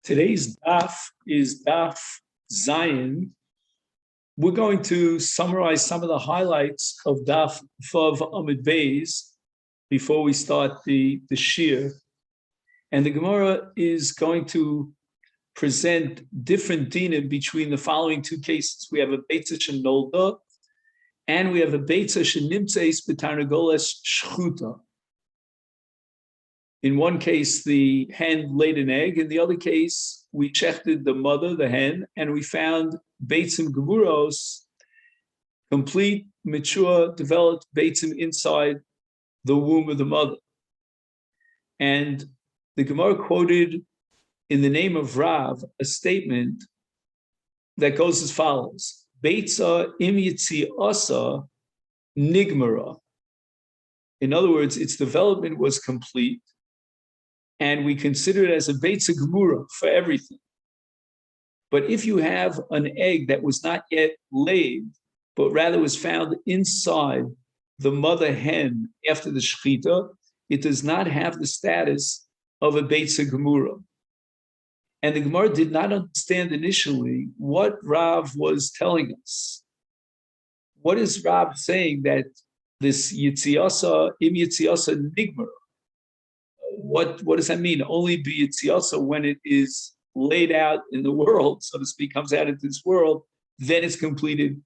Today's daf is daf Zion. We're going to summarize some of the highlights of daf Vav Amud Beis before we start the shir. And the Gemara is going to present different dinim between the following two cases. We have a Beitza Shenolda and we have a Beitza Shenimtzeis B'Tarnagoles Shchuta. In one case, the hen laid an egg. In the other case, we checked the mother, the hen, and we found beitzim gemuros, complete, mature, developed beitzim inside the womb of the mother. And the Gemara quoted in the name of Rav a statement that goes as follows: Beitza im yitziasa nigmara. In other words, its development was complete, and we consider it as a Beitza Gemura for everything. But if you have an egg that was not yet laid, but rather was found inside the mother hen after the Shechita, it does not have the status of a Beitza Gemura. And the Gemara did not understand initially what Rav was telling us. What is Rav saying that this Yitziasa, im Yitziasa Nigmara? What does that mean? Only be Yitziasa when it is laid out in the world, so to speak, comes out into this world, then it's complete.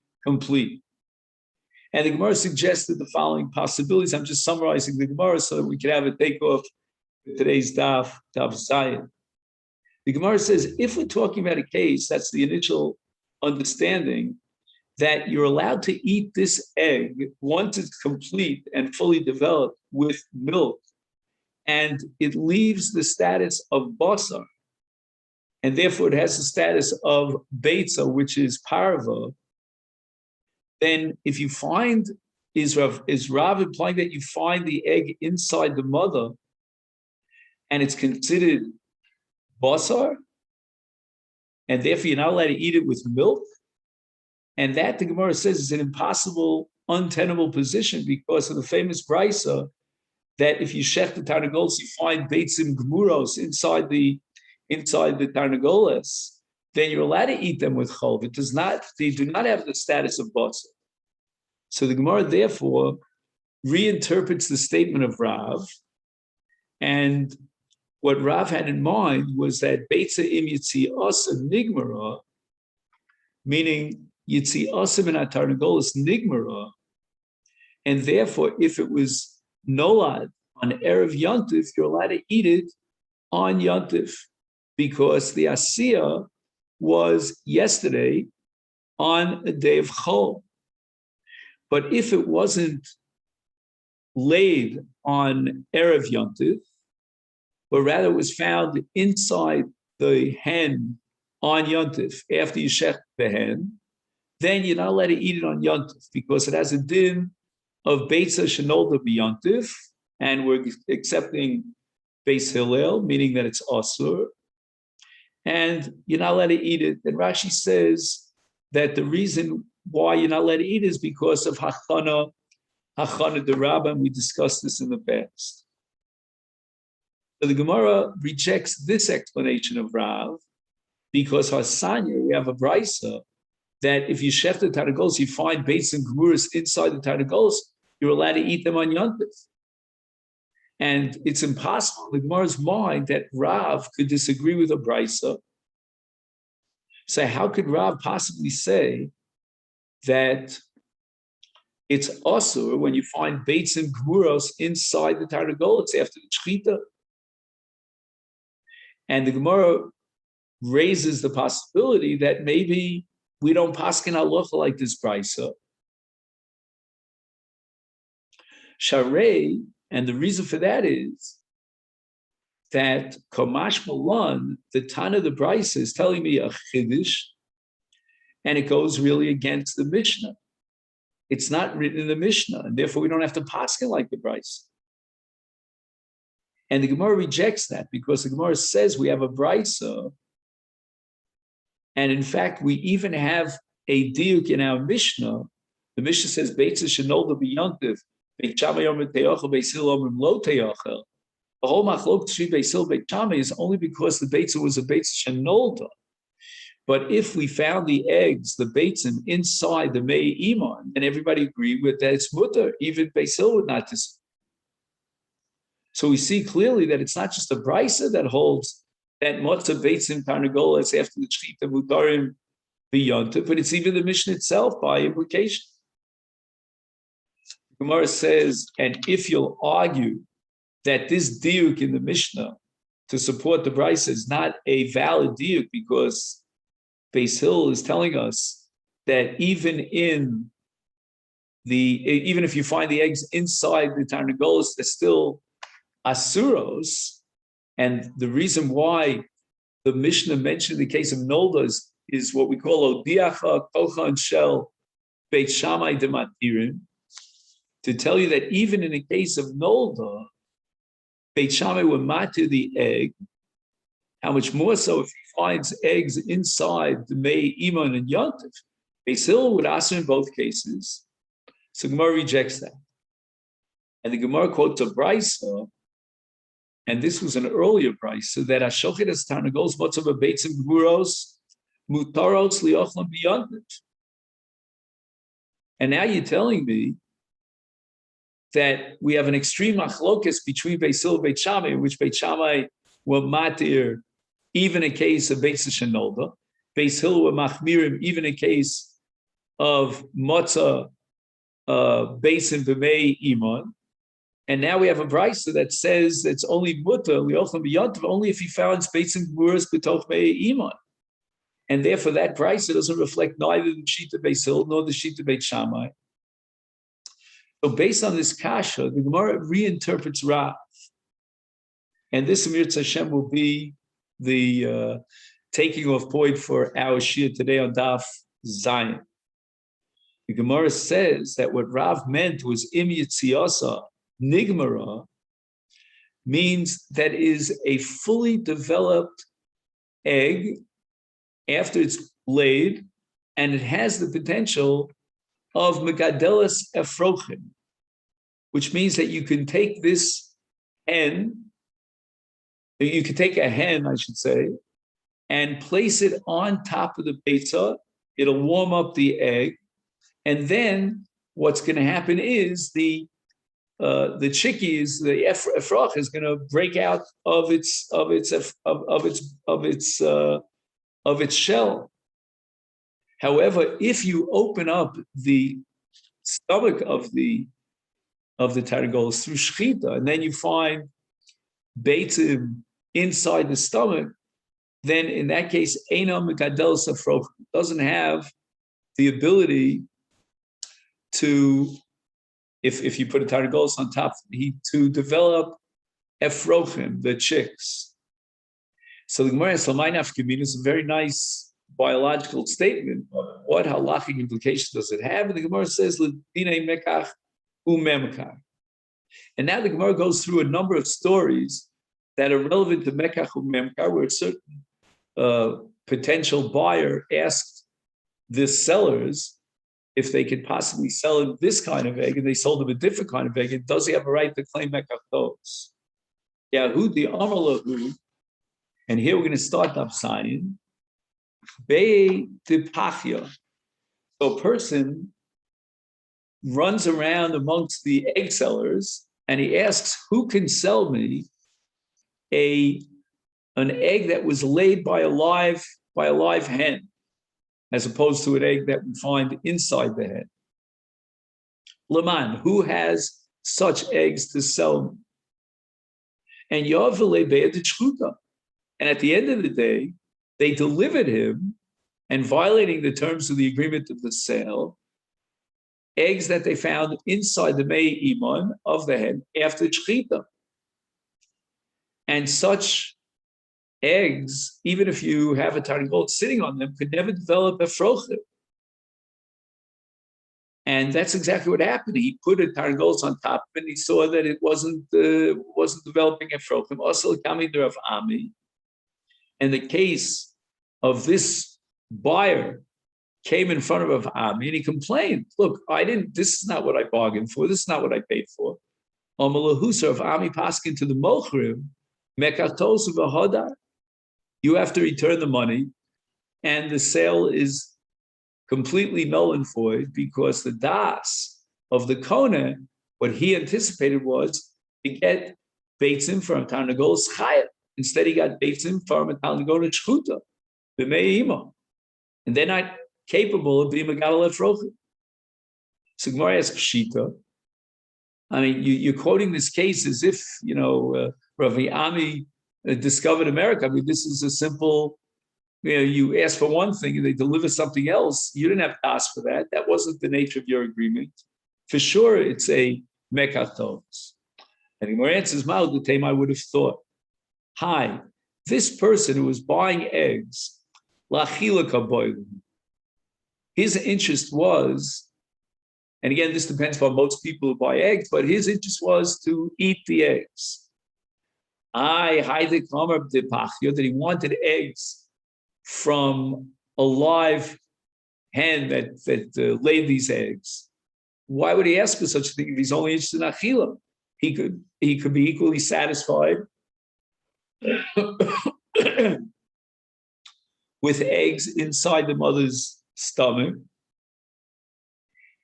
And the Gemara suggested the following possibilities. I'm just summarizing the Gemara so that we can have a takeoff for today's daf Zion. The Gemara says, if we're talking about a case, that's the initial understanding, that you're allowed to eat this egg once it's complete and fully developed with milk, and it leaves the status of basar, and therefore it has the status of beitza, which is parva, then if you find, is Rav implying that you find the egg inside the mother and it's considered basar, and therefore you're not allowed to eat it with milk? And that, the Gemara says, is an impossible, untenable position because of the famous brisa that if you shech the tarnagoles, you find beitzim gemuros inside the tarnagoles, then you're allowed to eat them with chol. It does not; they do not have the status of basar. So the Gemara therefore reinterprets the statement of Rav, and what Rav had in mind was that beitza im yitziasa nigmara, meaning yitziasa min tarnagoles nigmara, and therefore if it was nolad on Erev Yontif, you're allowed to eat it on Yontif because the Asiya was yesterday on a day of Chol. But if it wasn't laid on Erev Yontif, but rather it was found inside the hen on Yontif after you shech the hen, then you're not allowed to eat it on Yontif because it has a din of Beitza Shenolda B'Yontif, and we're accepting Beis Hillel, meaning that it's Asur, and you're not allowed to eat it. And Rashi says that the reason why you're not allowed to eat it is because of Hachana D'Rabba, and we discussed this in the past. So the Gemara rejects this explanation of Rav because Hasanya, we have a brisa that if you shech the tarnagoles, you find beitz and gemuros inside the tarnagoles, you're allowed to eat them on Yontif. And it's impossible in the Gemara's mind that Rav could disagree with a brisa. So how could Rav possibly say that it's asur when you find beitz and gemuros inside the tarnagoles after the shechita? And the Gemara raises the possibility that maybe we don't paskin halacha like this brisa. Sharei, and the reason for that is that Komash Malan, the Tana of the brisa, is telling me a chiddush, and it goes really against the Mishnah. It's not written in the Mishnah, and therefore we don't have to paskin like the brisa. And the Gemara rejects that because the Gemara says we have a brisa. And in fact, we even have a diuk in our Mishnah. The Mishnah says, Beitza Shenolda B'Yontif, The whole machlok between Beis Hillel and Beit Shammai is only because the Beitza was a Beitza shenolda. But if we found the eggs, the Beitzim, inside the Mei Iman, and everybody agreed with that it's mutter, even Beis Hillel would not disagree. So we see clearly that it's not just a brisa that holds that matzah Beitzim tarnagolas after the Shechita mutarim biyonta, but it's even the Mishnah itself by implication. Gemara says, and if you'll argue that this diuk in the Mishnah to support the brisa is not a valid diuk because Beis Hillel is telling us that even if you find the eggs inside the tarnagolas, they're still asuros, and the reason why the Mishnah mentioned the case of noldas is what we call odiacha kochan shel Beit Shammai dematirim, to tell you that even in the case of nolda, Beit Shammai will matir the egg. How much more so if he finds eggs inside the Mei Iman and Yontif? Beis Hillel would answer in both cases. So Gemara rejects that. And the Gemara quotes a brisa, and this was an earlier brisa, that Ashochet as Tarnagols Motzav Beitzim Gvuros Mutaros Liochlam Biyontif. And now you're telling me that we have an extreme machlokas between Beis Hillel and Beit Shammai, in which Beit Shammai will matir even in case of Beitza Shenolda, Beis Hillel will machmirim even in case of Matzah Beisim B'mei Iman. And now we have a brisa that says it's only mutter liochem b'yontiv only if he found Beisim Gvuras b'toch Mei Iman. And therefore that brisa doesn't reflect neither the Shita Beis Hillel nor the Shita Beit Shammai. So based on this kasha, the Gemara reinterprets Rav. And this Amir Hashem will be the taking off point for our shir today on Daf Zion. The Gemara says that what Rav meant was im yitziyasa nigmara, means that is a fully developed egg after it's laid, and it has the potential of megadelas efrochim, which means that you can take this hen, you can take a hen, I should say, and place it on top of the beitza. It'll warm up the egg, and then what's going to happen is the chickies, the efrach is going to break out of its shell. However, if you open up the stomach of the tarnagolas through shechita, and then you find beitzim inside the stomach, then in that case, eina megadel safroch doesn't have the ability to, if you put a tarnagolas on top, to develop efrochim, the chicks. So the Gemara is a very nice biological statement. What halachic implication does it have? And the Gemara says, "L'dinei mekach umemkach." And now the Gemara goes through a number of stories that are relevant to mekach umemkach, where a certain potential buyer asked the sellers if they could possibly sell him this kind of egg, and they sold him a different kind of egg. And does he have a right to claim mekach those? Yahudi amalahu. And here we're going to start up signing. Bei tipachya. So a person runs around amongst the egg sellers and he asks, who can sell me an egg that was laid by a live hen, as opposed to an egg that we find inside the hen? Laman, who has such eggs to sell me? And Yavale Be'ed Shchuta. And at the end of the day, they delivered him, and violating the terms of the agreement of the sale, eggs that they found inside the Mei Iman of the hen after Shechita. And such eggs, even if you have a tarnagol sitting on them, could never develop a frochim. And that's exactly what happened. He put a tarnagol on top, and he saw that it wasn't developing a frochim. Also, coming of Ami. And the case of this buyer came in front of Ami, and he complained, look, this is not what I bargained for. This is not what I paid for. Omalahusa of Ami Paskin to the Mochrim, Mekatos Vahodar, you have to return the money, and the sale is completely null and void because the das of the Kona, what he anticipated was to get Beitzim from Tarnagol Chayat. Instead, he got Beitzim from Tarnagol Shchuta, the Me'ima. And they're not capable of being Megadol Efrochim. So Gemara asks Pshita. I mean, you're quoting this case as if, Rav Ami discovered America. I mean, this is a simple, you ask for one thing and they deliver something else. You didn't have to ask for that. That wasn't the nature of your agreement. For sure, it's a mekatos. And Gemara answers, Ma'ud I would have thought, hi, this person who was buying eggs, his interest was, and again, this depends on most people who buy eggs, but his interest was to eat the eggs. That he wanted eggs from a live hen that laid these eggs. Why would he ask for such a thing if he's only interested in achila? He could be equally satisfied with eggs inside the mother's stomach.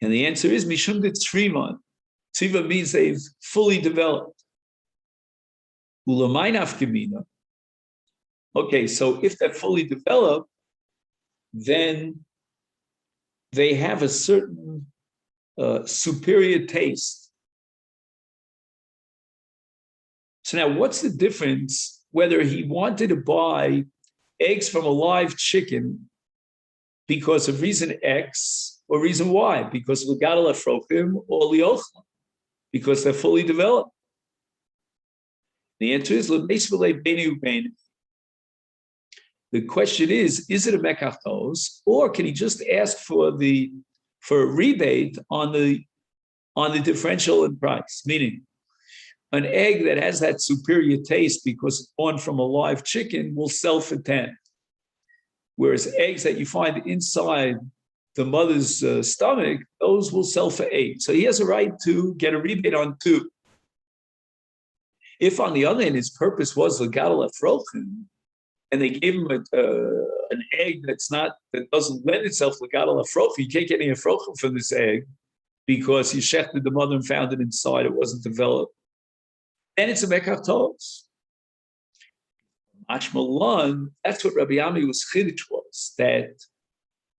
And the answer is Mishum de Tzriman. Tzriva means they've fully developed. Ulamainaf Gemina. Okay, so if they're fully developed, then they have a certain superior taste. So now what's the difference whether he wanted to buy eggs from a live chicken because of reason X or reason Y, because of Legadol Afrochim or Liochla, because they're fully developed? The answer is the question is it a mekachtos, or can he just ask for a rebate on the differential in price? Meaning, an egg that has that superior taste because it's born from a live chicken will sell for 10. Whereas eggs that you find inside the mother's stomach, those will sell for 8. So he has a right to get a rebate on 2. If, on the other hand, his purpose was Legadol Afrochim, and they gave him an egg that doesn't lend itself to Legadol Afrochim, you can't get any Afrochim from this egg because he shechted the mother and found it inside, it wasn't developed, then it's a mekachtos. Mashmalan, that's what Rabbi Ami was chiddush was, that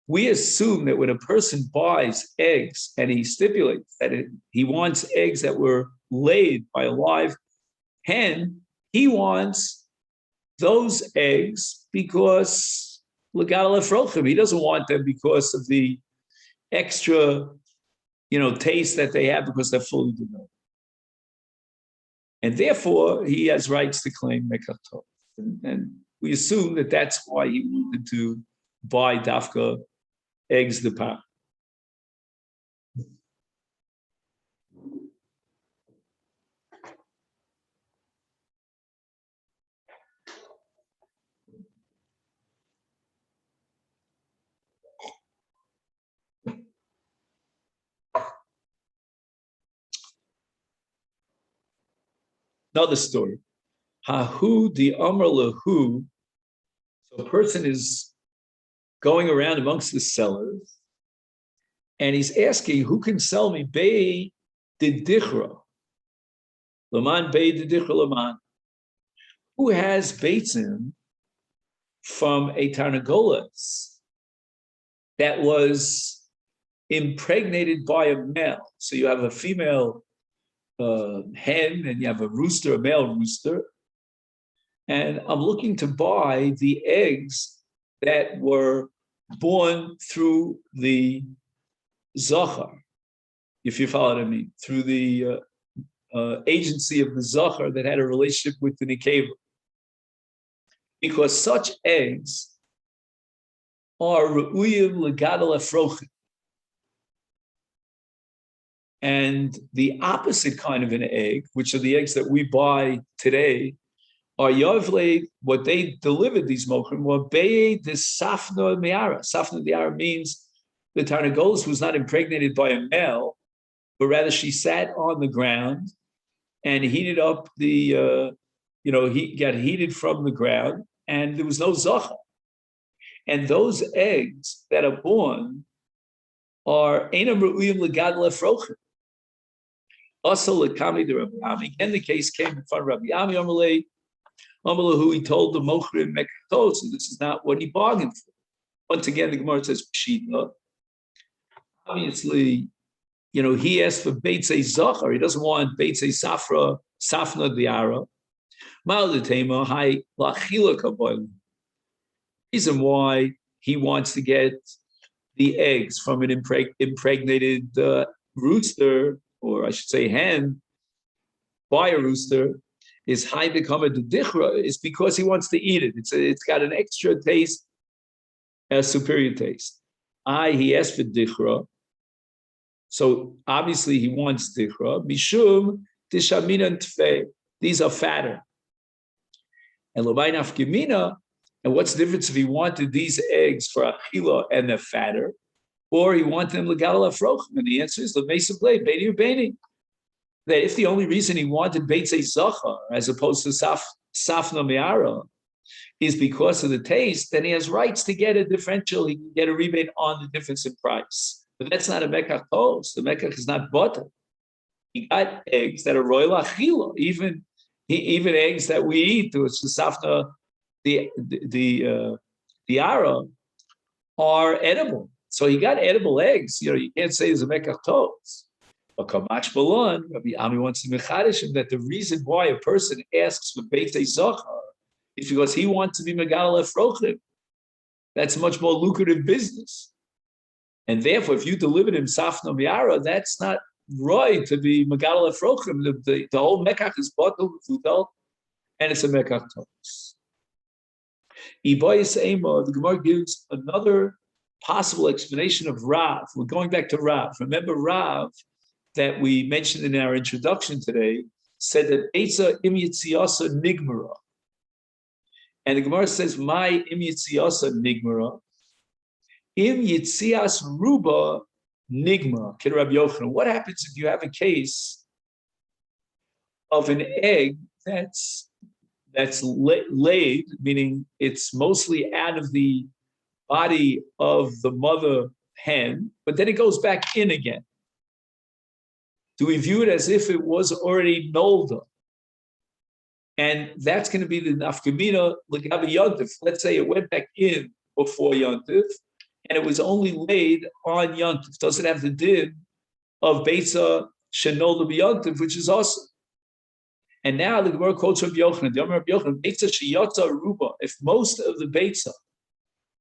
we assume that when a person buys eggs and he stipulates that he wants eggs that were laid by a live hen, he wants those eggs because Legadol Afrochim. He doesn't want them because of the extra, taste that they have because they're fully developed. And therefore, he has rights to claim mekatos. And we assume that that's why he wanted to buy dafka eggs the pound. Another story. Hahu di amr lahu. So a person is going around amongst the sellers, and he's asking, who can sell me bei de dichra? Laman bei de dichra laman. Who has beitzim from a tarnagolas that was impregnated by a male? So you have a female hen and you have a rooster, a male rooster, and I'm looking to buy the eggs that were born through the zachar, if you follow what I mean, through the agency of the zachar that had a relationship with the nikeva. Because such eggs are re'uyim legadol afrochim. And the opposite kind of an egg, which are the eggs that we buy today, are yovle, what they delivered, these mochrim, were beye de safna me'ara. Safna me'ara means the tarnagolas was not impregnated by a male, but rather she sat on the ground and heated up he got heated from the ground, and there was no zachar. And those eggs that are born are einam re'uyim legadol efrochim. Also, lekami the Rabbi Ami. Again, the case came in front of Rabbi Ami Amalei, who he told the mochrim mekatos, and this is not what he bargained for. Once again, the Gemara says pshita. Obviously, he asked for Beitza Zachar. He doesn't want Beitza Safna Diara. Reason why he wants to get the eggs from an impregnated rooster, or I should say hen, by a rooster, is high become a dichra, is because he wants to eat it. It's got an extra taste, a superior taste. He asked for dichra. So obviously he wants dichra. Mishum tishamina tfei. These are fatter. And lobai nafkimina. And what's the difference if he wanted these eggs for achila and they're fatter, or he wanted them legadol afrochim? And the answer is l'meisa blei beini ubeini. That if the only reason he wanted Beitza Zachar as opposed to Safna Me'ara is because of the taste, then he has rights to get a differential. He can get a rebate on the difference in price. But that's not a mekach tos. The mekach is not butter. He got eggs that are royal achila, even eggs that we eat, which the Safna, the ara, are edible. So he got edible eggs. You can't say it's a mekach tos. But Kamach Balon, Rabbi Ami wants to mechadish him that the reason why a person asks for Beitza Zachar is because he wants to be Megal Efrochim. That's a much more lucrative business. And therefore, if you delivered him Safna Miara, that's not right to be Megal Efrochim. The whole Mekach is bottled with Udal, and it's a Mekach Tos. Ibayis Ema, the Gemara gives another possible explanation of Rav. We're going back to Rav. Remember Rav, that we mentioned in our introduction today, said that Beitza im Yitziasa Nigmara. And the Gemara says, my im Yitziasa Nigmara, im Yitzias Ruba Nigma, Kid Rabbi Yochanan. What happens if you have a case of an egg that's laid, meaning it's mostly out of the body of the mother hen, but then it goes back in again? Do we view it as if it was already nolda? And that's going to be the nafkamina l'gabi yontif. Let's say it went back in before yontif, and it was only laid on yontif. Does it have the din of beitza shenolda b'yontif, which is awesome? And now the Gemara quotes Rabbi Yochanan. The Rabbi Yochanan, beitza sheyotza ruba. If most of the beitza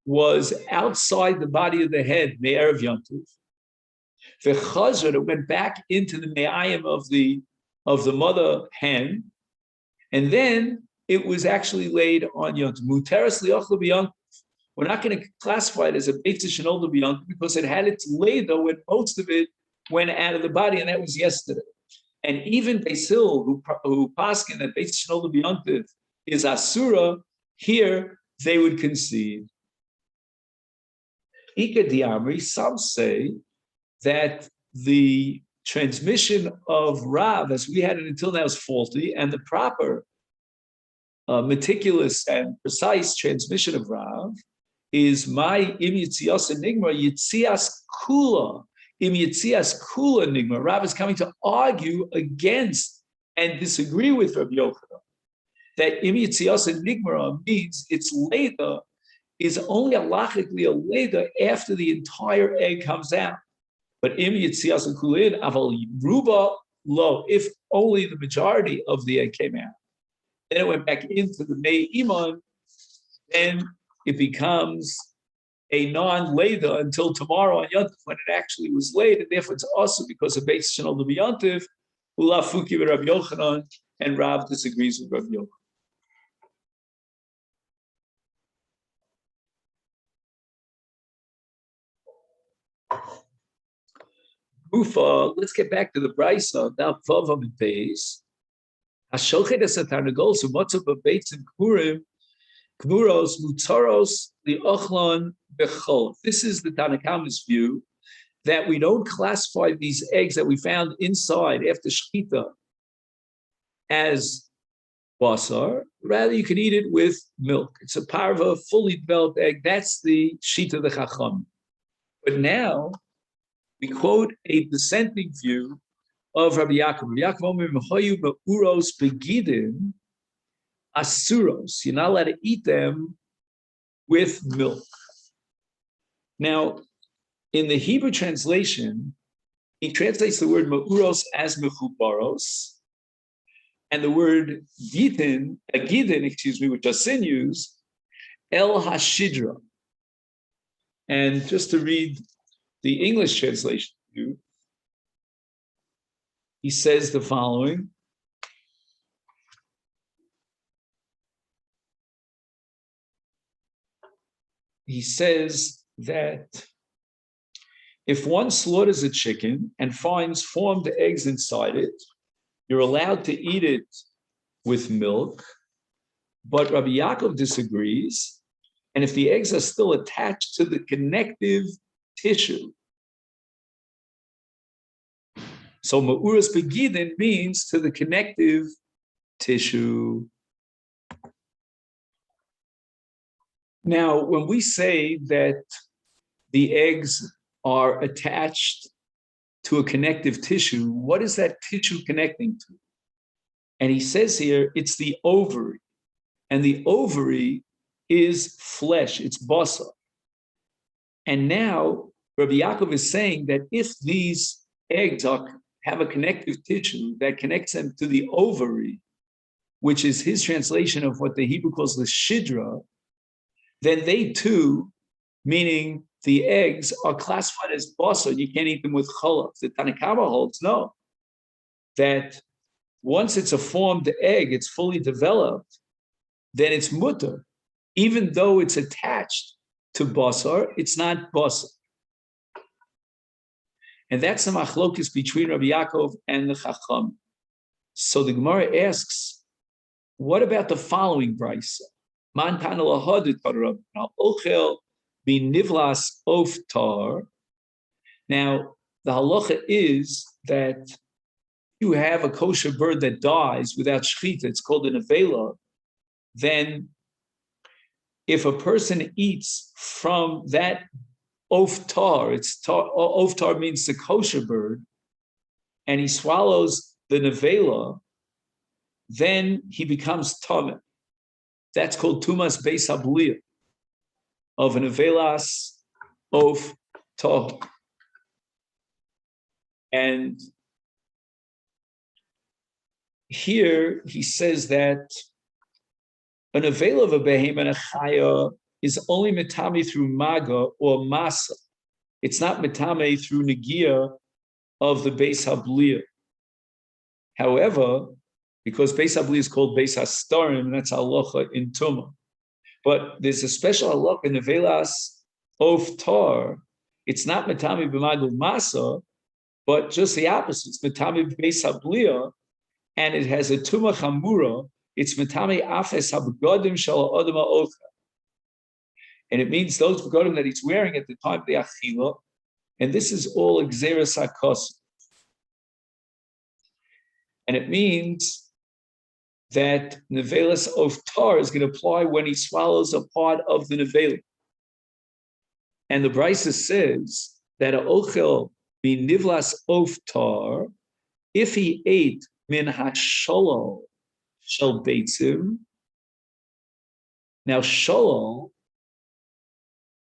was outside the body of the head, me'erev yontif, the chazar that went back into the me'ayim of the mother hen, and then it was actually laid on yontif. Muteras li'ochla b'yontif. We're not going to classify it as a beitza shenolda b'yontif because it had its later when most of it went out of the body, and that was yesterday. And even Beis Hillel, who paskin that beitza shenolda b'yontif is asura, here they would concede. Ika diamri, some say that the transmission of Rav, as we had it until now, is faulty, and the proper, meticulous and precise transmission of Rav is my im yitzias enigma yitzias kula, im yitzias kula enigma. Rav is coming to argue against and disagree with Rabbi Yochanan that im yitzias enigma means its later is only halachically a later after the entire egg comes out. But im yitzias kulin aval ruba lo, if only the majority of the egg came out, then it went back into the mei iman, then it becomes a non-later until tomorrow on Yontif when it actually was laid, and therefore it's also because of Beitza shenolda b'yontif, ula fuki with Rabbi Yochanan, and Rav disagrees with Rabbi Yochanan. Let's get back to the Beitza. Now, Vavam and Beis. Hashochet esatarnagol sumatzav b'beitzim kmurim kmuros mutzaros li'ochlon bechol. This is the Tanakhama's view that we don't classify these eggs that we found inside after shechita as basar. Rather, you can eat it with milk. It's a parva, fully developed egg. That's the shita of the chacham. But now we quote a dissenting view of Rabbi Yaakov. Rabbi Yaakov Omer Mehoyu Ba'uros Begidin Asuros. You're not allowed to eat them with milk. Now, in the Hebrew translation, he translates the word Ma'uros as Mechubaros, and the word Gidin, which Asin used, El Hashidra. And just to read the English translation to you, he says the following. He says that if one slaughters a chicken and finds formed eggs inside it, you're allowed to eat it with milk, but Rabbi Yaakov disagrees. And if the eggs are still attached to the connective tissue, so ma'uras begidin means to the connective tissue. Now, when we say that the eggs are attached to a connective tissue, what is that tissue connecting to? And he says here, it's the ovary. And the ovary is flesh, it's basa. And now Rabbi Yaakov is saying that if these eggs have a connective tissue that connects them to the ovary, which is his translation of what the Hebrew calls the shidra, then they too, meaning the eggs, are classified as basa. You can't eat them with cholav. The Tanna Kamma holds no, that once it's a formed egg, it's fully developed, then it's mutter. Even though it's attached to basar, it's not basar. And that's the machlokis between Rabbi Yaakov and the Chacham. So the Gemara asks, what about the following brisa? Man tana lahadu tarab ochel binivlas oftar. Now, the halacha is that you have a kosher bird that dies without shechita, it's called an avela, then if a person eats from that oftar, oftar means the kosher bird, and he swallows the nevela, then he becomes tameh. That's called tumas beis habliya of an avelas oftar. And here he says that an avela of a behem and a chaya is only metame through maga or masa. It's not metame through negia of the beis habliya. However, because beis habliya is called beis hastarim, that's halacha in Tumah. But there's a special halacha in avelas oftar. It's not metame b'maga masa, but just the opposite. It's metame beis habliya, and it has a tumah chamura. It's metame afes habegadim shel ha'adam ha'ocha. And it means those begadim that he's wearing at the time of the achila, and this is all exeris hakos. And it means that nevelas oftar is going to apply when he swallows a part of the nevela. And the Brisa says that a ochel be nivlas oftar, if he ate min hasholol shel beitzim. Now sholol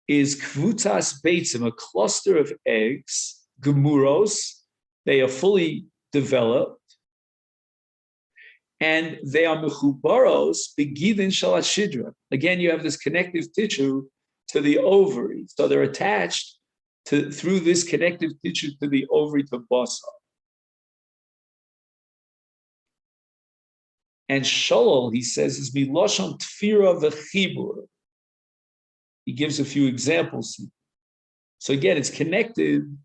is kvutas beitzim, a cluster of eggs, gemuros. They are fully developed, and they are mechubaros begidin shel hashidra. Again, you have this connective tissue to the ovary, so they're attached through this connective tissue to the ovary to basar. And sholol, he says, is miloshon tfira v'chibur. He gives a few examples. So again, it's connected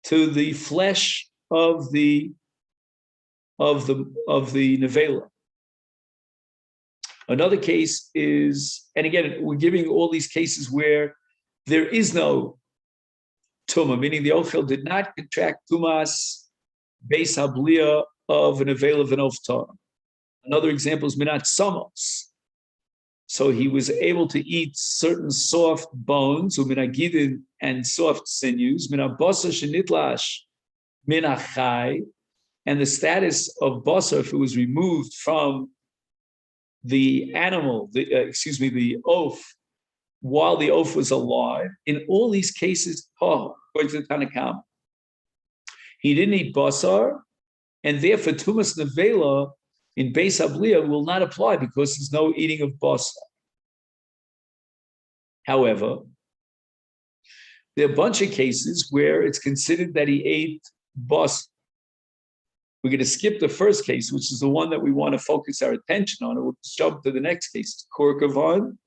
to the flesh of the nevela. Another case is, and again, we're giving all these cases where there is no tumah, meaning the ochel did not contract tumas beis habliya of an nevela of an oftar. Another example is minat samos. So he was able to eat certain soft bones, uminagidin, and soft sinews, minabasa shenitlash minachai, and the status of basa, if it was removed from the animal, the oaf, while the oaf was alive. In all these cases, according to the Tanakh, he didn't eat basar, and therefore tumas nevela in Beis Habliya will not apply because there's no eating of basar. However, there are a bunch of cases where it's considered that he ate basar. We're going to skip the first case, which is the one that we want to focus our attention on, and we'll just jump to the next case. Kurkavan,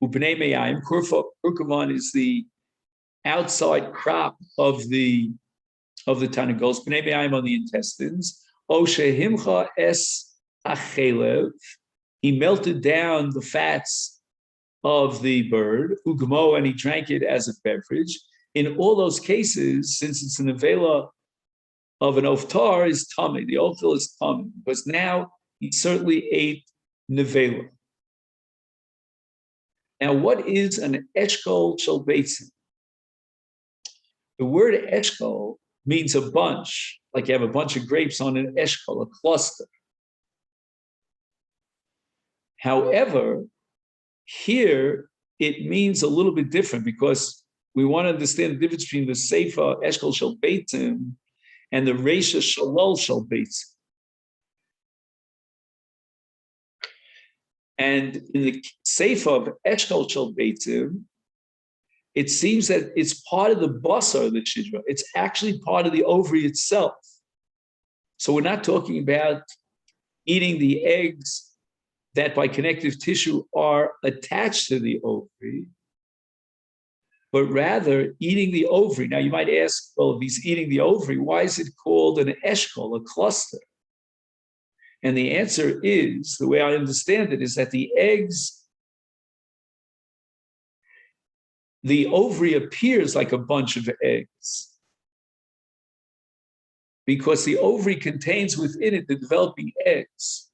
Ubnei Meyayim. Kurkavan is the outside crop of the tanagols. Bnei Meyayim on the intestines. O shehimcha es achelev. He melted down the fats of the bird. Ugmo, and he drank it as a beverage. In all those cases, since it's an avela of an oftar, is tummy. The ofil is tummy, because now he certainly ate nevela. Now, what is an eshkol shel beitzim? The word eshkol means a bunch, like you have a bunch of grapes on an eshkol, a cluster. However, here it means a little bit different, because we want to understand the difference between the seifa eshkol shel beitzim and the reisha shalol shel beitzim. And in the seifa of eshkol shel beitzim, it seems that it's part of the basar of the shidra. It's actually part of the ovary itself. So we're not talking about eating the eggs that by connective tissue are attached to the ovary, but rather eating the ovary. Now you might ask, well, if he's eating the ovary, why is it called an eshkol, a cluster? And the answer is, the way I understand it, is that the eggs, the ovary appears like a bunch of eggs because the ovary contains within it the developing eggs.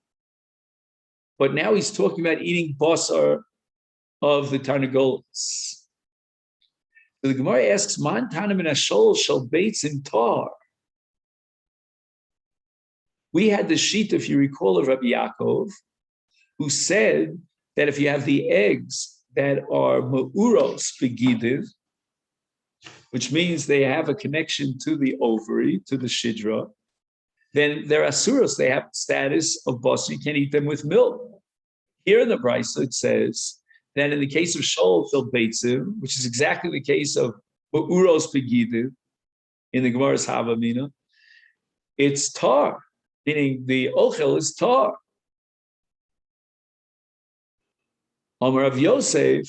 But now he's talking about eating basar of the tarnagolas. So the Gemara asks, Man tanim min hashol shel beitzim tar. We had the sheet, if you recall, of Rabbi Yaakov, who said that if you have the eggs that are ma'uros begidiv, which means they have a connection to the ovary, to the shidra, then they're asuros, they have the status of basar, you can't eat them with milk. Here in the Beitza it says that in the case of shol fil beitzim, which is exactly the case of ma'uros begidiv in the Gemara's Havamina, it's tar, meaning the ochel is tar. Amar Rav Yosef,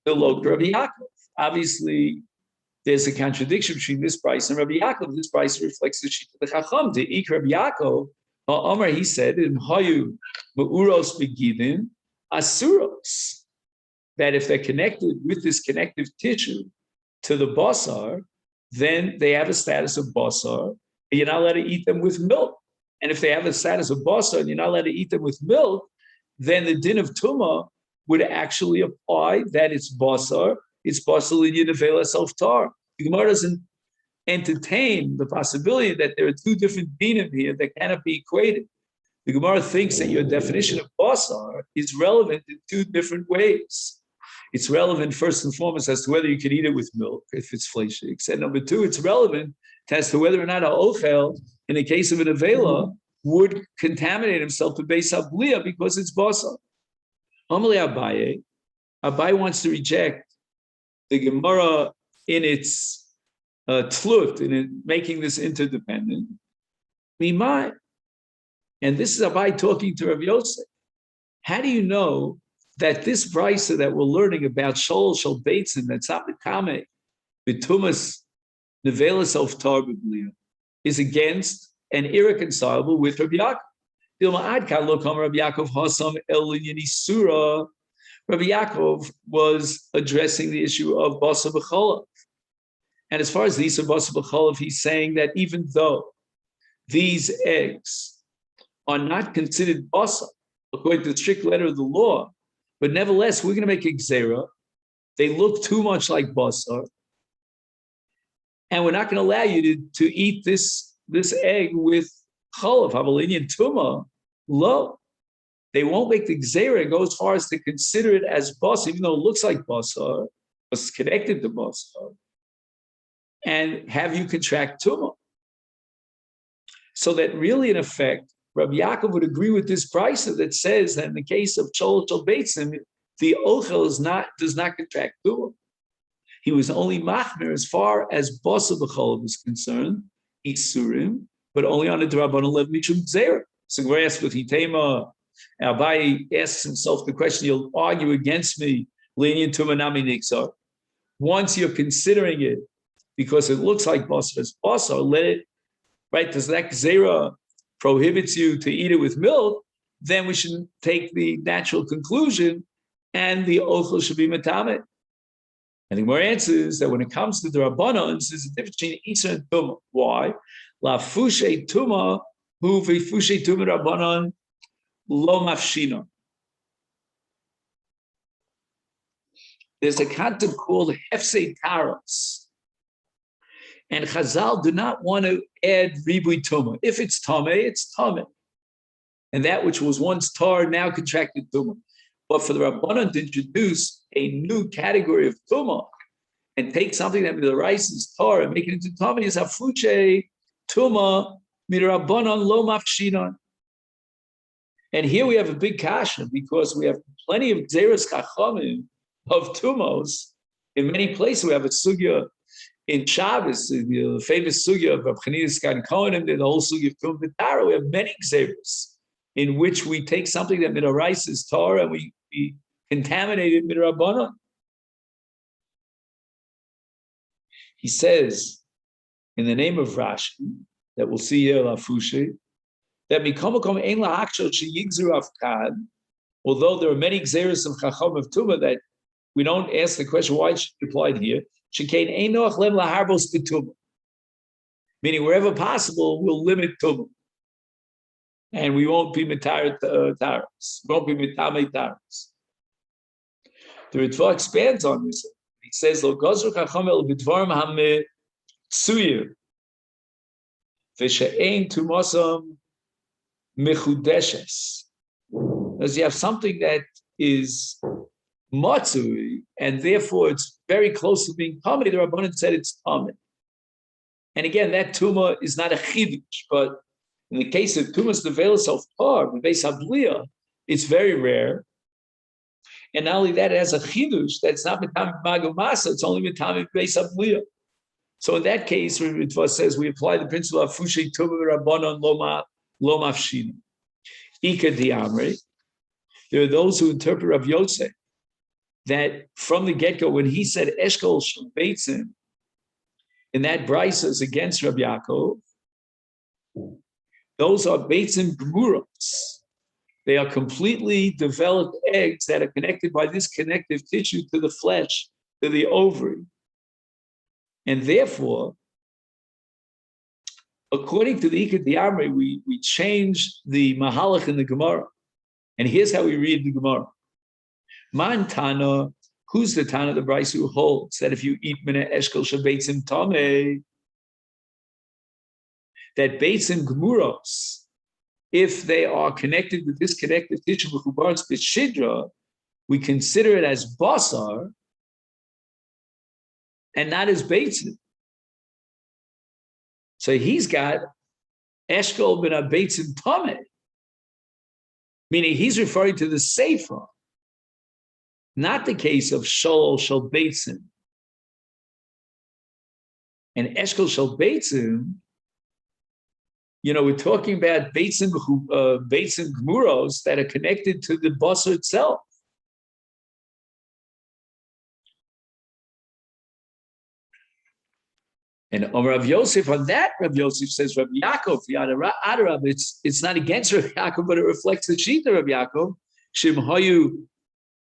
the Lok Rabbi Yaakov. Obviously, there's a contradiction between this price and Rabbi Yaakov. This price reflects the sheet of the Chacham. To Ik Rabbi Yaakov, Amar, he said, in Hayu Ma'uros Begidin Asuros, that if they're connected with this connective tissue to the basar, then they have a status of basar, and you're not allowed to eat them with milk. And if they have a status of basar and you're not allowed to eat them with milk, then the din of tumah would actually apply that it's basar in nevela self-tar. The Gemara doesn't entertain the possibility that there are two different dinim here that cannot be equated. The Gemara thinks that your definition of basar is relevant in two different ways. It's relevant first and foremost as to whether you can eat it with milk, if it's fleshik. And number two, it's relevant as to whether or not an ochel, in the case of an avela, would contaminate himself to Beis Habliya because it's basar. Amalei Abaye wants to reject the Gemara in its tlut, in it making this interdependent. Mimai. And this is Abaye talking to Rav Yosef. How do you know that this brisa that we're learning about shol shel beitzim, that's apikame b'tumas nevelas of tar b'bliya, is against and irreconcilable with Rabbi Yaakov? Rabbi Yaakov was addressing the issue of basar b'cholav. And as far as these are basar b'cholav, he's saying that even though these eggs are not considered basar, according to the strict letter of the law. But nevertheless, we're going to make a gzera. They look too much like basar, and we're not going to allow you to eat this egg with cholav, habalinian tuma. Lo, they won't make the gzera and go as far as to consider it as basar, even though it looks like basar, it's connected to basar, and have you contract tuma. So that really, in effect, Rabbi Yaakov would agree with this brisa that says that in the case of Chol Beitzim, the ochel does not contract tuma. He was only machmir as far as basa b'chol was concerned, isurim, but only on a d'rabbanan lev mitzum zera. So we're asked with hitema. Abai asks himself the question: you'll argue against me, lenient tuma nami nixar. Once you're considering it because it looks like basa as basa, let it. Right? Does that zera prohibits you to eat it with milk? Then we should take the natural conclusion, and the ochel should be metamet. And the Gemara answers that when it comes to the Rabbanon, there's a difference between Isra and Tuma. Why? La fushe Tuma, hu v'fushe Tuma Rabbanon lo mafshina. There's a concept called hefsei taros. And Chazal do not want to add ribui Tuma. If it's Tameh, it's Tameh. And that which was once tar now contracted Tuma. But for the Rabbanan to introduce a new category of Tuma and take something that the rice is tar and make it into Tuma is hafuche Tuma mirabbanan lo mafshinan. And here we have a big kasha because we have plenty of Zeres Chachamim of Tumos. In many places we have a sugya in Shabbos, the famous sugya of Chanina's Gan Kohanim, the whole sugya of Tum V'Tara. We have many Zeres in which we take something that midaraisa is tar and we contaminate it midarabbanan. He says, in the name of Rashi, that we'll see here, Lafushe, that mikomakom ein lahakshot sheyigzur afkad, although there are many gzeres of Chacham of Tumah that we don't ask the question why it should be applied here. Shekein ein noach lem laharbos b'tumah, meaning wherever possible, we'll limit Tumah. And we won't be mitaret taras. We won't be mitamei taras. The Ritva expands on this. He says, "Lo gazru chacham el b'dvarim hametzuyir v'she'ein tumasam mechudeshes." As you have something that is matzui, and therefore it's very close to being tamei. The Rabbanan said it's tamei. And again, that tumah is not a chidush, but in the case of tumas nevelos of tar, the beis habliya, it's very rare. And not only that, it has a chidush that's not mitamim magumasa; it's only mitamim beis habliya. So in that case, Ritva says we apply the principle of fushei tumah rabbanon lo mafshina. Ika diamri. There are those who interpret Rav Yosef that from the get-go, when he said eshkol shel beitzim, in that brisa is against Rabbi Yaakov. Those are beitzim gemuros. They are completely developed eggs that are connected by this connective tissue to the flesh, to the ovary. And therefore, according to the Ikad Diamri, we changed the mahalach in the Gemara. And here's how we read the Gemara. Man Tana, who's the Tana, the Bryce who holds that if you eat mina eshkol shebeitzim tameh, that beitzim gemuros, if they are connected with this connective tissue mechubarz b'shidra, we consider it as basar and not as beitzim. So he's got eshkol bin beitzim tameh, meaning he's referring to the sefer, not the case of shol shel beitzim. And eshkol shel beitzim, we're talking about beitzim gemuros that are connected to the basar itself. And Rav Yosef, on that, Rav Yosef says, Rav Yaakov, Adarab, it's not against Rav Yaakov, but it reflects the shita of Yaakov. Shim hayu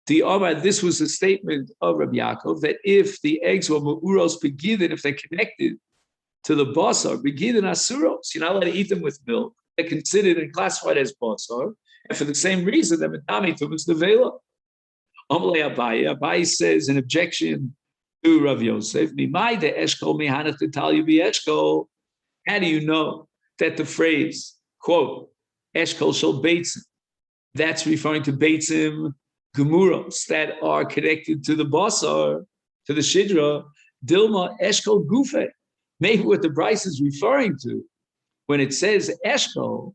the Omar, this was a statement of Rav Yaakov, that if the eggs were ma'uros begidin, if they're connected to the basar, begidin asuros, you're not allowed to eat them with milk. they're considered and classified as basar, and for the same reason, they're metami tumas nevela. Amalei Abaye says in objection to Rav Yosef, Mimai de eshkol mihanach detalyu eshkol. How do you know that the phrase, quote, eshkol shel Beitza, that's referring to Beitzim Gemuros that are connected to the basar, to the shidra, Dilma eshkol gufe. Maybe what the Bryce is referring to when it says eshkol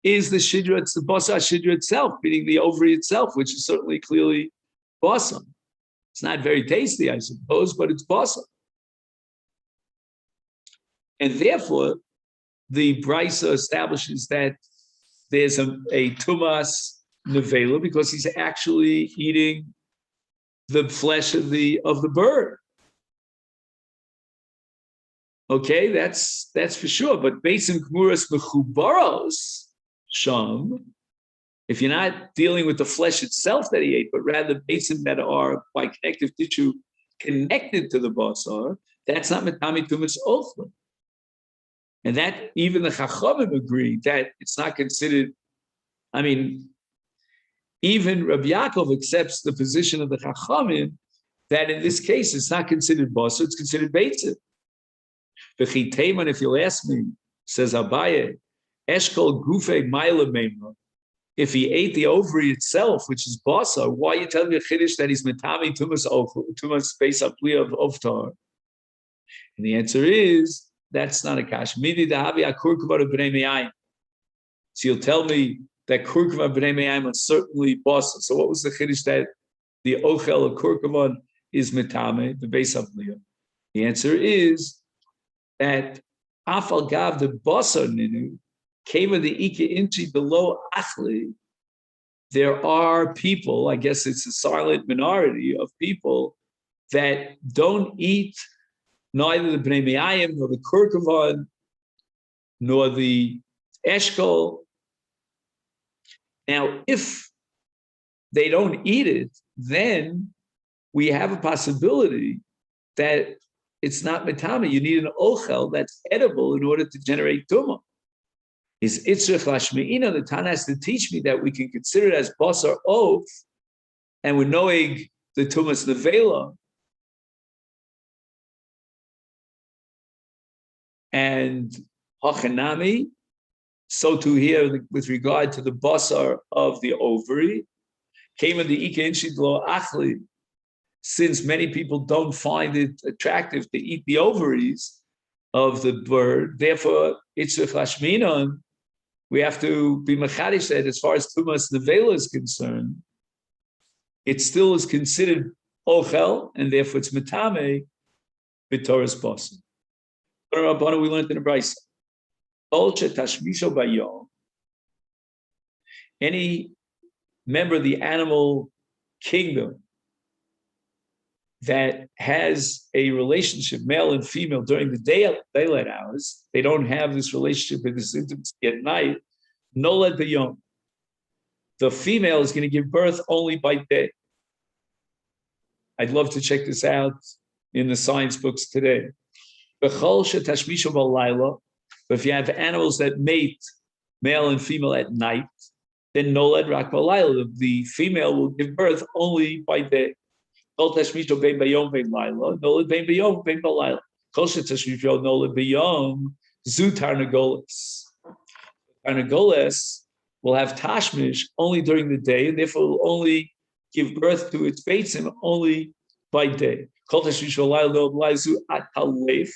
is the shidra, it's the basar shidra itself, meaning the ovary itself, which is certainly clearly basar. It's not very tasty, I suppose, but it's basar. And therefore, the Brisa establishes that there's a tumas nevela because he's actually eating the flesh of the bird. Okay, that's for sure. But Beitzim Kmuras Mechubaros Sham, if you're not dealing with the flesh itself that he ate, but rather Beitzim that are by connective tissue connected to the basar, that's not Metami Tumas Ochla. And that even the Chachamim agree that it's not considered. I mean, even Rabbi Yaakov accepts the position of the Chachamim that in this case it's not considered basar, it's considered Beitza. V'chiteiman, if you'll ask me, says Abaye, Eshkol Gufe Maila Meimra. If he ate the ovary itself, which is basar, why are you telling me a chiddush that he's metami tumas space up of oftar? And the answer is that's not a kash. Midi dahavi akurkava b'nei me'ayim. So you'll tell me that kurkava b'nei me'ayim are certainly basar. So what was the chiddush that the ochel of kurkava is metame the base of liya? The answer is that afal gav the basar ninu came of the Ika Inchi below Achli. There are people, I guess it's a silent minority of people that don't eat neither the Bnei Me'ayim, nor the Kurkavan, nor the Eshkol. Now, if they don't eat it, then we have a possibility that it's not metame. You need an ochel that's edible in order to generate tumah. Is itzrich lashmeina, the Tana has to teach me that we can consider it as basar oath, and we're knowing the tumas nevela. And hachanami, so too here with regard to the basar of the ovary, came in the ika inshid lo achli, since many people don't find it attractive to eat the ovaries of the bird, therefore itzrich lashmeina. We have to be machadish that as far as tumas nevela is concerned, it still is considered ochel, and therefore it's metame b'toras basar. We learned in the Beitza. Any member of the animal kingdom that has a relationship, male and female, during the daylight hours, they don't have this relationship and this intimacy at night, nolad b'yom. The female is going to give birth only by day. I'd love to check this out in the science books today. But if you have animals that mate, male and female, at night, then nolad rak b'layla. The female will give birth only by day. Kol tashmisho bein bayom bein layla, nolad bein bayom bein b'layla. Kol shetashmisho nolad bayom zu tarnagolas. Tarnagolas will have tashmish only during the day, and therefore will only give birth to its beitzim only by day. Kol tashmisho layla nolad b'layla zu atalef,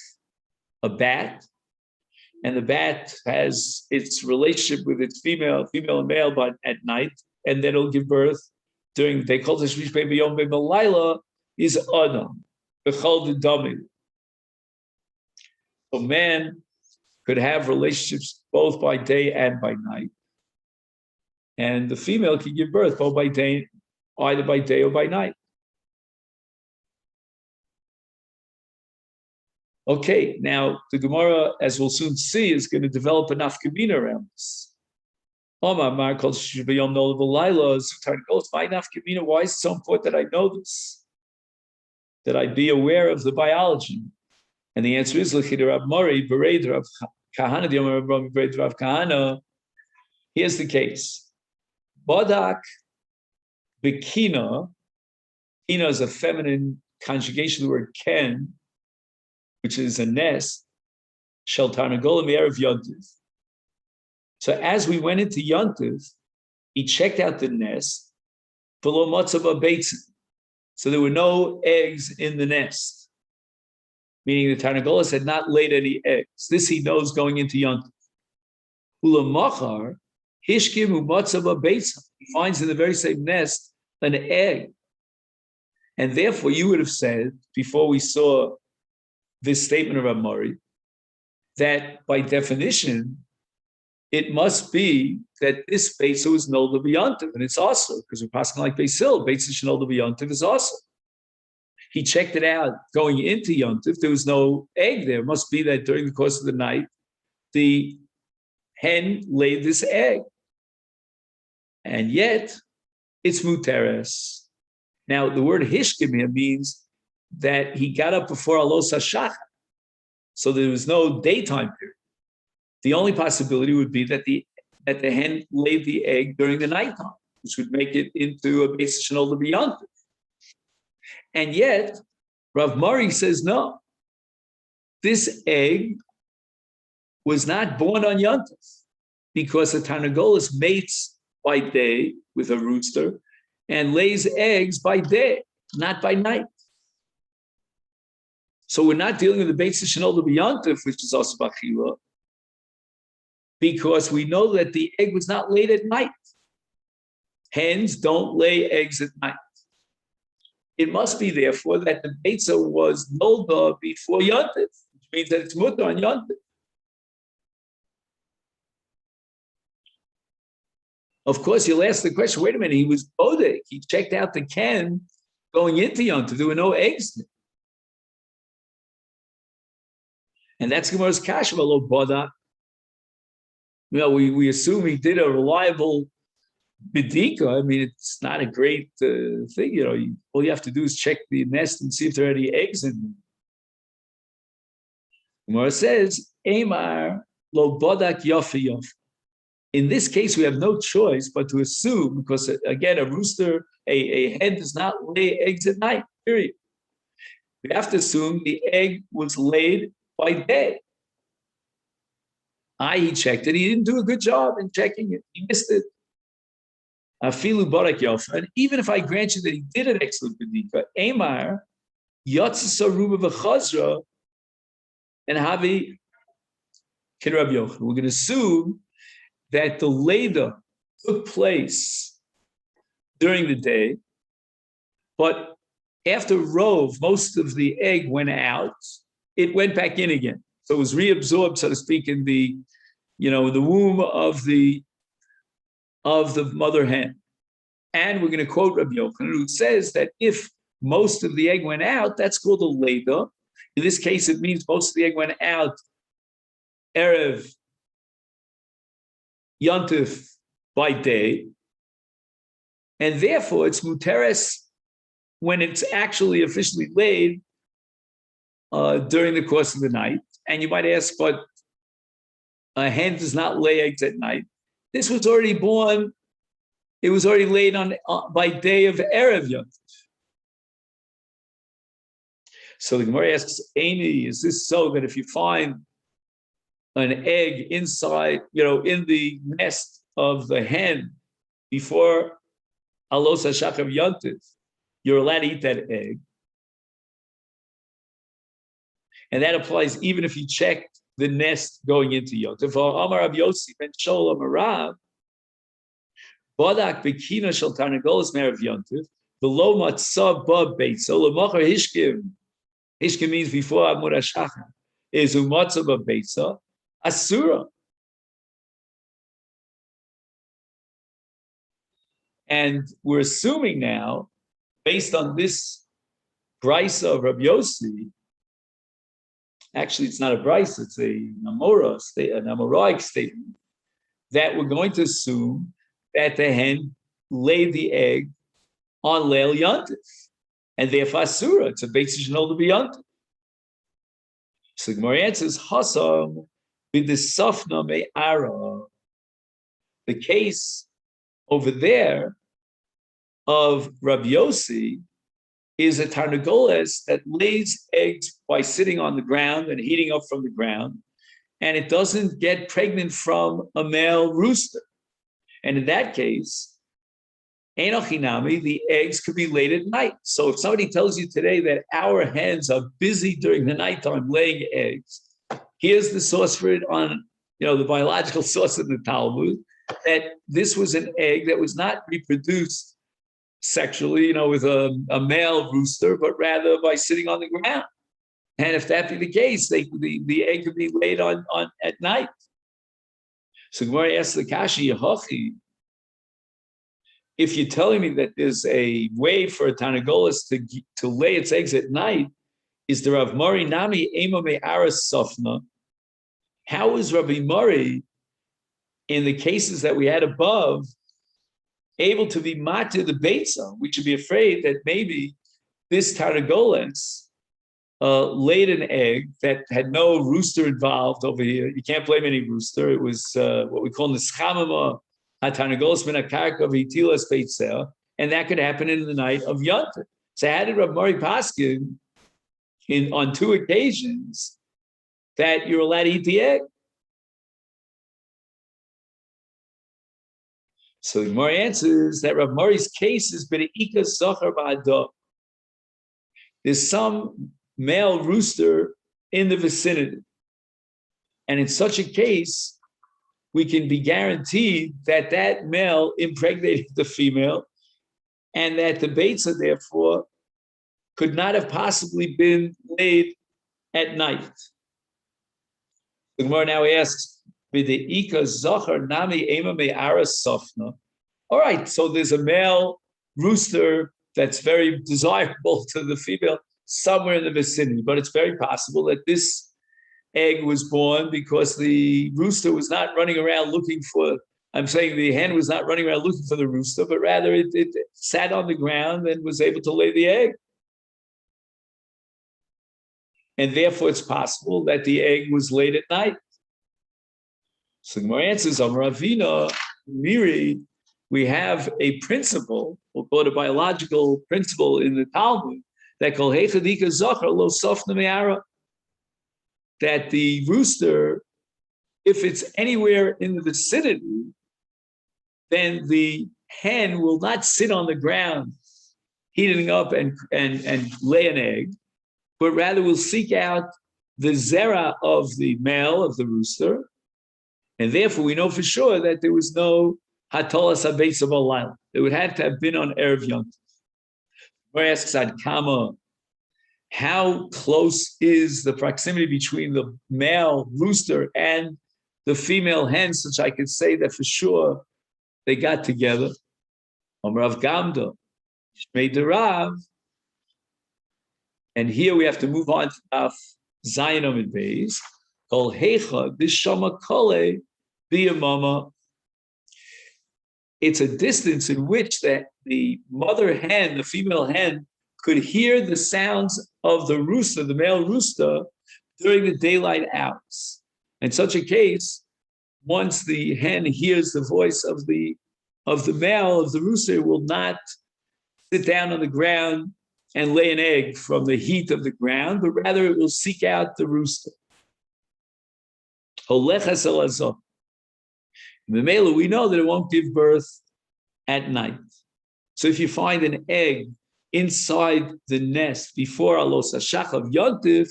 a bat, and the bat has its relationship with its female and male, but at night, and then it'll give birth during the day. Called the Shvish Baby Yom Baby Laila is Adam, the Chol the Dami. So man could have relationships both by day and by night, and the female can give birth both by day, either by day or by night. Okay, now the Gemara, as we'll soon see, is going to develop a nafkamina around this. Omar Mar called Shibiyom Nolav Laila Zutar goes, my nafkamina, why is it so important that I know this? That I be aware of the biology? And the answer is Lechid Rav Mori, Bered Rav Kahana, the Omer Rav Bered Rav Kahana, Here's the case. Bodak bikina. Kina is a feminine conjugation of the word ken, which is a nest. Shel tarnagolim erev yontiv. So as we went into yontiv, he checked out the nest. Below matzav Beitza. So there were no eggs in the nest, meaning the tarnagolas had not laid any eggs. This he knows going into yontiv. Ulamachar hishkim umatzav Beitza. He finds in the very same nest an egg. And therefore, you would have said, before we saw this statement of Amari, that by definition, it must be that this Beitza was nolda b'yontiv, and it's also, because we're passing like Beisil, Beitza shenolda b'yontiv is also. He checked it out going into yontiv, there was no egg there. It must be that during the course of the night, the hen laid this egg. And yet, it's muteres. Now, the word hishkim here means that he got up before alos hashachar, so there was no daytime period. The only possibility would be that the hen laid the egg during the nighttime, which would make it into a Beitza shenolda b'yontiv. And yet, Rav Mari says no. This egg was not born on yontiv because the tarnagolas mates by day with a rooster and lays eggs by day, not by night. So we're not dealing with the Beitza shenolda b'yontiv, which is also b'achila, because we know that the egg was not laid at night. Hens don't lay eggs at night. It must be, therefore, that the Beitza was nolda before yontiv, which means that it's mutter on yontiv. Of course, you'll ask the question, wait a minute, he was bodek. He checked out the can going into yontiv. There were no eggs there. And that's Gemara's kasha, lo bodak. You know, we assume he did a reliable bedika. I mean, it's not a great thing. You know, all you have to do is check the nest and see if there are any eggs in there. Gemara says, Emar lo bodak yofi yof. In this case, we have no choice but to assume, because again, a rooster, a hen does not lay eggs at night, period. We have to assume the egg was laid by day. He checked it. He didn't do a good job in checking it. He missed it. Afilu barak yof. And even if I grant you that he did an excellent bedika, Emar yotzasa ruba v'chazra and havi k'Rabbi Yochanan. We're going to assume that the Leda took place during the day, but after Rove, most of the egg went out, it went back in again. So it was reabsorbed, so to speak, in the, the womb of the mother hen. And we're going to quote Rabbi Yochanan, who says that if most of the egg went out, that's called a Leda. In this case, it means most of the egg went out Erev Yontif by day, and therefore it's muteres when it's actually officially laid during the course of the night. And you might ask, but a hen does not lay eggs at night. This was already born; it was already laid on by day of Erev Yontif. So the Gemara asks, Aini, is this so that if you find an egg inside, in the nest of the hen before alos hashachar yontif, you're allowed to eat that egg? And that applies even if you check the nest going into yontif. Amar Rav Yossi ben Shol Amar Rav, Bodak b'kina shel tarnagolos me'erev yontif, v'lo matzah ba beitza l'machar hishkim. Hishkim means before amud hashachar. Is umatzah ba beitza asura. And we're assuming now, based on this brisa of Rabbi Yossi, actually it's not a brisa, it's an Amoraic statement, that we're going to assume that the hen laid the egg on Leil Yontif, and therefore asura, it's a Beitza shenolda b'yontif. So the Gemara answers, Hasam b'desafna me'ara. The case over there of Rabbi Yossi is a tarnagoles that lays eggs by sitting on the ground and heating up from the ground, and it doesn't get pregnant from a male rooster. And in that case, Enochinami, the eggs could be laid at night. So if somebody tells you today that our hens are busy during the nighttime laying eggs, here's the source for it on, the biological source of the Talmud, that this was an egg that was not reproduced sexually, with a male rooster, but rather by sitting on the ground. And if that be the case, the egg could be laid on at night. So Gemara asks the Kashi Yehochi, if you're telling me that there's a way for a Tarnagolas to lay its eggs at night, is the Rav Mori Nami Ema Me'aras Sofna? How is Rabbi Mori, in the cases that we had above, able to be matir the Beitza? We should be afraid that maybe this Tarnagolas laid an egg that had no rooster involved over here. You can't blame any rooster. It was what we call Nischamama HaTarnagolas Min HaKarka V'Hitilas Beitza, and that could happen in the night of Yontif. So how did Rav Mori Paskin on 2 occasions that you're allowed to eat the egg? So the Gemara answers that Rav Mori's case is B'Re'ika Zachar Ba'adah. There's some male rooster in the vicinity. And in such a case, we can be guaranteed that that male impregnated the female and that the Beitza, therefore, could not have possibly been laid at night. The Gemara now asks, B'De'ika Zachar Nami Ema Me'aras Sofna. All right, so there's a male rooster that's very desirable to the female somewhere in the vicinity, but it's very possible that this egg was born because the rooster was not running around looking for, I'm saying the hen was not running around looking for the rooster, but rather it sat on the ground and was able to lay the egg. And therefore it's possible that the egg was laid at night. So the Gemara answers, Amar Ravina, Miri, we have a principle, we'll call it a biological principle in the Talmud, that kol heichadika zachar lo sofna me'ara, that the rooster, if it's anywhere in the vicinity, then the hen will not sit on the ground heating up and lay an egg, but rather will seek out the zera of the male of the rooster, and therefore we know for sure that there was no hatolas habeitza b'layla. It would have to have been on Erev Yontif. Where asks Ad Kama, how close is the proximity between the male rooster and the female hen, such I could say that for sure they got together? Rav Gamda, Shmei Derav, and here we have to move on to Daf Zayin Amid Beis. Kol Heicha B'Shama Kole B'Yamama. It's a distance in which the mother hen, the female hen, could hear the sounds of the rooster, the male rooster, during the daylight hours. In such a case, once the hen hears the voice of the male, of the rooster, it will not sit down on the ground and lay an egg from the heat of the ground, but rather it will seek out the rooster. In the Mela, we know that it won't give birth at night. So if you find an egg inside the nest before Alos HaShachav Yontif,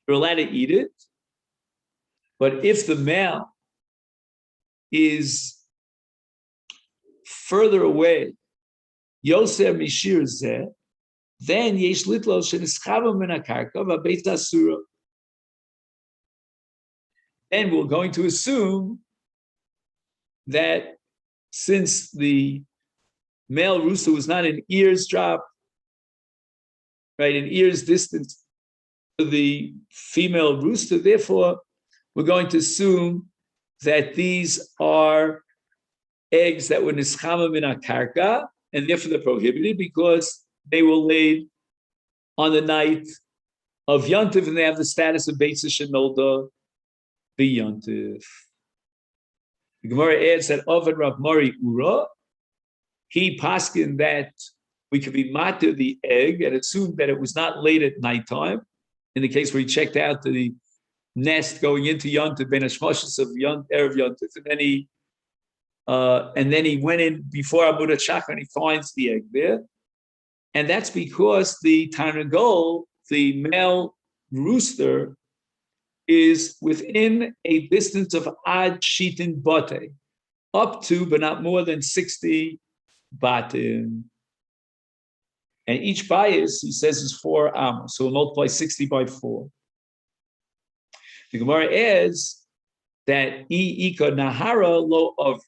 you're allowed to eat it. But if the male is further away, Yoser Mishir Zeh, then Yesh Litlo Shenischava Min HaKarka V'Beitza Asura. Then we're going to assume that since the male rooster was not an ear's drop, right, an ear's distance to the female rooster, therefore we're going to assume that these are eggs that were nischama min karka, and therefore they're prohibited because they were laid on the night of Yontif and they have the status of Beitza Shenolda B'Yontif. The Gemara adds that Ovid Rav Mori Ura, he paskin that we could be matter the egg and assume that it was not late at nighttime. In the case where he checked out the nest going into Yontif, Ben Hashmoshes of Erev Yontif, and then he went in before Abudat Shachar and he finds the egg there. And that's because the Tarnagol, the male rooster, is within a distance of Ad Shitin Bate, up to but not more than 60 batim. And each bias, he says, is 4 amos. So we'll multiply 60 by 4. The Gemara adds that Ika Nahara lo of.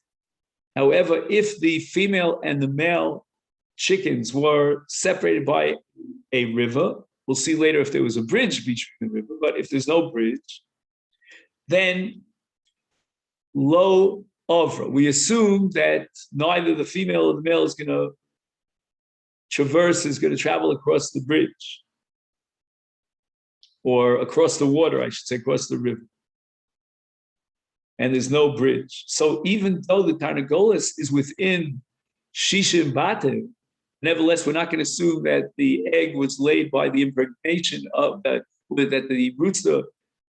However, if the female and the male chickens were separated by a river, we'll see later if there was a bridge between the river, but if there's no bridge, then lo ovra. We assume that neither the female or the male is going to travel across the bridge, or across the water, I should say, across the river. And there's no bridge. So even though the Tarnagolis is within Shishim Batim, nevertheless, we're not going to assume that the egg was laid by the impregnation of that the rooster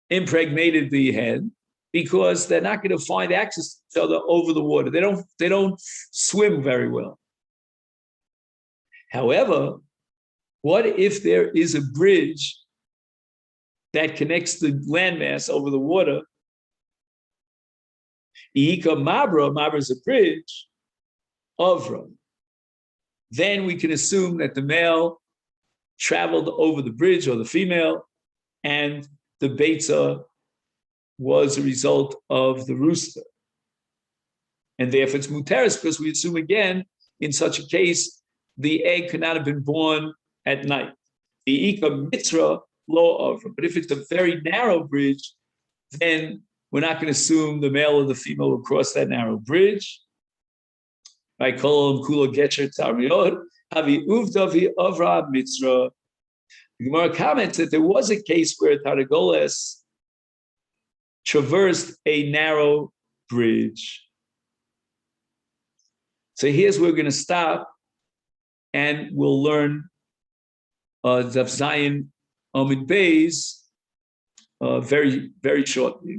impregnated the hen, because they're not going to find access to each other over the water. They don't swim very well. However, what if there is a bridge that connects the landmass over the water? Ika Mabra is a bridge, Ovra. Then we can assume that the male traveled over the bridge, or the female, and the Beitza was a result of the rooster. And therefore it's muteris, because we assume again, in such a case, the egg could not have been born at night. The Ika Mitra lo Ovra. But if it's a very narrow bridge, then we're not going to assume the male or the female will cross that narrow bridge. I call them kula getcher tariot. Havi uvdavi avra mitzra. The Gemara comments that there was a case where Tarnagoles traversed a narrow bridge. So here's where we're going to stop, and we'll learn Zav Zayin Amid Beis very, very shortly.